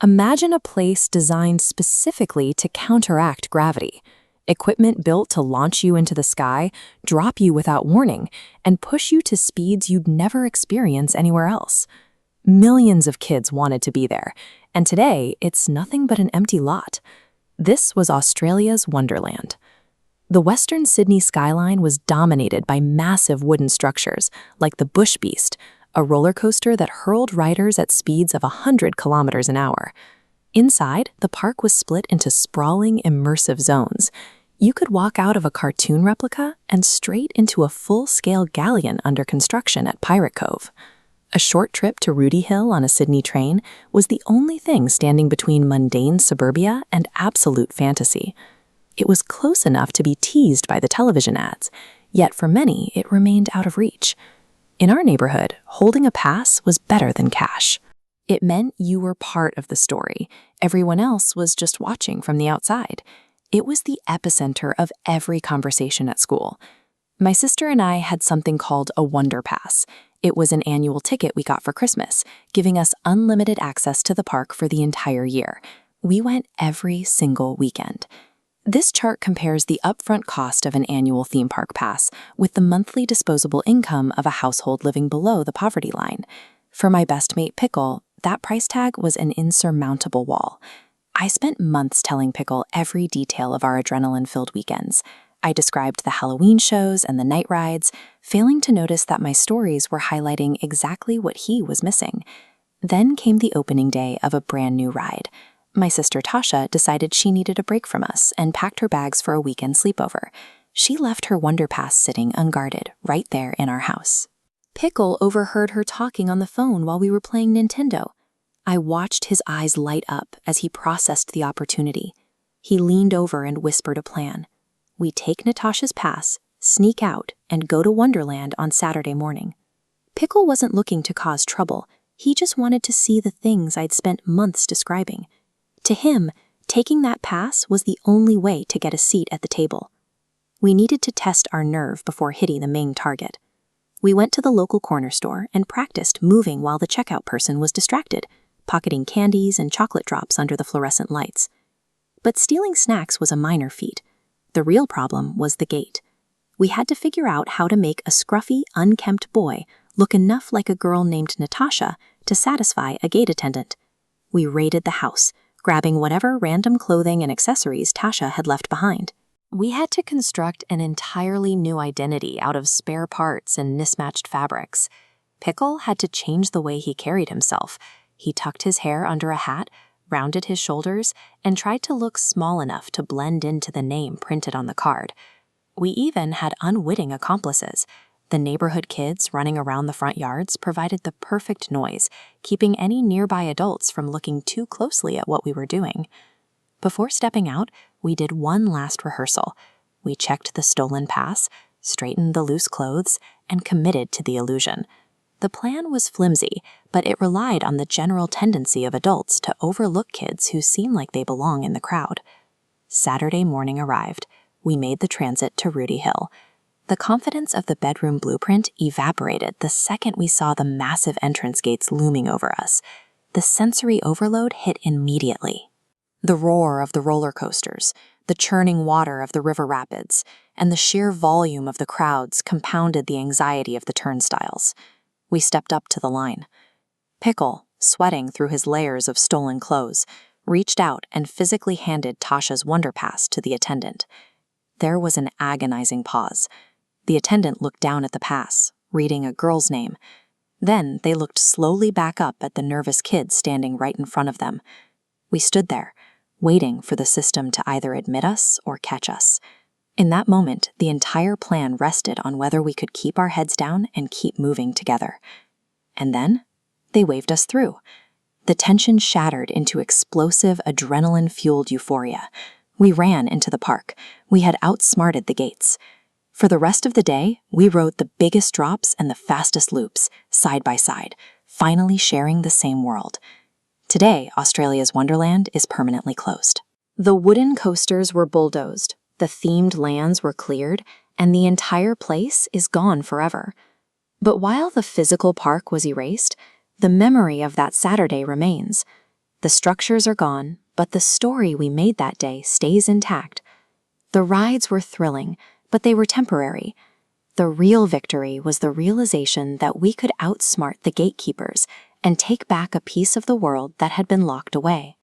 Imagine a place designed specifically to counteract gravity. Equipment built to launch you into the sky, drop you without warning, and push you to speeds you'd never experience anywhere else. Millions of kids wanted to be there, and today it's nothing but an empty lot. This was Australia's Wonderland. The Western Sydney skyline was dominated by massive wooden structures, like the Bush Beast, a roller coaster that hurled riders at speeds of 100 kilometers an hour. Inside, the park was split into sprawling, immersive zones. You could walk out of a cartoon replica and straight into a full-scale galleon under construction at Pirate Cove. A short trip to Rooty Hill on a Sydney train was the only thing standing between mundane suburbia and absolute fantasy. It was close enough to be teased by the television ads, yet for many it remained out of reach. In our neighborhood, holding a pass was better than cash. It meant you were part of the story. Everyone else was just watching from the outside. It was the epicenter of every conversation at school. My sister and I had something called a Wonder Pass. It was an annual ticket we got for Christmas, giving us unlimited access to the park for the entire year. We went every single weekend. This chart compares the upfront cost of an annual theme park pass with the monthly disposable income of a household living below the poverty line. For my best mate Pickle, that price tag was an insurmountable wall. I spent months telling Pickle every detail of our adrenaline-filled weekends. I described the Halloween shows and the night rides, failing to notice that my stories were highlighting exactly what he was missing. Then came the opening day of a brand new ride. My sister Tasha decided she needed a break from us and packed her bags for a weekend sleepover. She left her Wonder Pass sitting unguarded right there in our house. Pickle overheard her talking on the phone while we were playing Nintendo. I watched his eyes light up as he processed the opportunity. He leaned over and whispered a plan. We take Natasha's pass, sneak out, and go to Wonderland on Saturday morning. Pickle wasn't looking to cause trouble. He just wanted to see the things I'd spent months describing. To him, taking that pass was the only way to get a seat at the table. We needed to test our nerve before hitting the main target. We went to the local corner store and practiced moving while the checkout person was distracted, pocketing candies and chocolate drops under the fluorescent lights. But stealing snacks was a minor feat. The real problem was the gate. We had to figure out how to make a scruffy, unkempt boy look enough like a girl named Natasha to satisfy a gate attendant. We raided the house, grabbing whatever random clothing and accessories Tasha had left behind. We had to construct an entirely new identity out of spare parts and mismatched fabrics. Pickle had to change the way he carried himself. He tucked his hair under a hat, rounded his shoulders, and tried to look small enough to blend into the name printed on the card. We even had unwitting accomplices. The neighborhood kids running around the front yards provided the perfect noise, keeping any nearby adults from looking too closely at what we were doing. Before stepping out, we did one last rehearsal. We checked the stolen pass, straightened the loose clothes, and committed to the illusion. The plan was flimsy, but it relied on the general tendency of adults to overlook kids who seem like they belong in the crowd. Saturday morning arrived. We made the transit to Rooty Hill. The confidence of the bedroom blueprint evaporated the second we saw the massive entrance gates looming over us. The sensory overload hit immediately. The roar of the roller coasters, the churning water of the river rapids, and the sheer volume of the crowds compounded the anxiety of the turnstiles. We stepped up to the line. Pickle, sweating through his layers of stolen clothes, reached out and physically handed Tasha's Wonder Pass to the attendant. There was an agonizing pause. The attendant looked down at the pass, reading a girl's name. Then they looked slowly back up at the nervous kid standing right in front of them. We stood there, waiting for the system to either admit us or catch us. In that moment, the entire plan rested on whether we could keep our heads down and keep moving together. And then, they waved us through. The tension shattered into explosive, adrenaline-fueled euphoria. We ran into the park. We had outsmarted the gates. For the rest of the day, we rode the biggest drops and the fastest loops, side by side, finally sharing the same world. Today, Australia's Wonderland is permanently closed. The wooden coasters were bulldozed, the themed lands were cleared, and the entire place is gone forever. But while the physical park was erased, the memory of that Saturday remains. The structures are gone, but the story we made that day stays intact. The rides were thrilling, but they were temporary. The real victory was the realization that we could outsmart the gatekeepers and take back a piece of the world that had been locked away.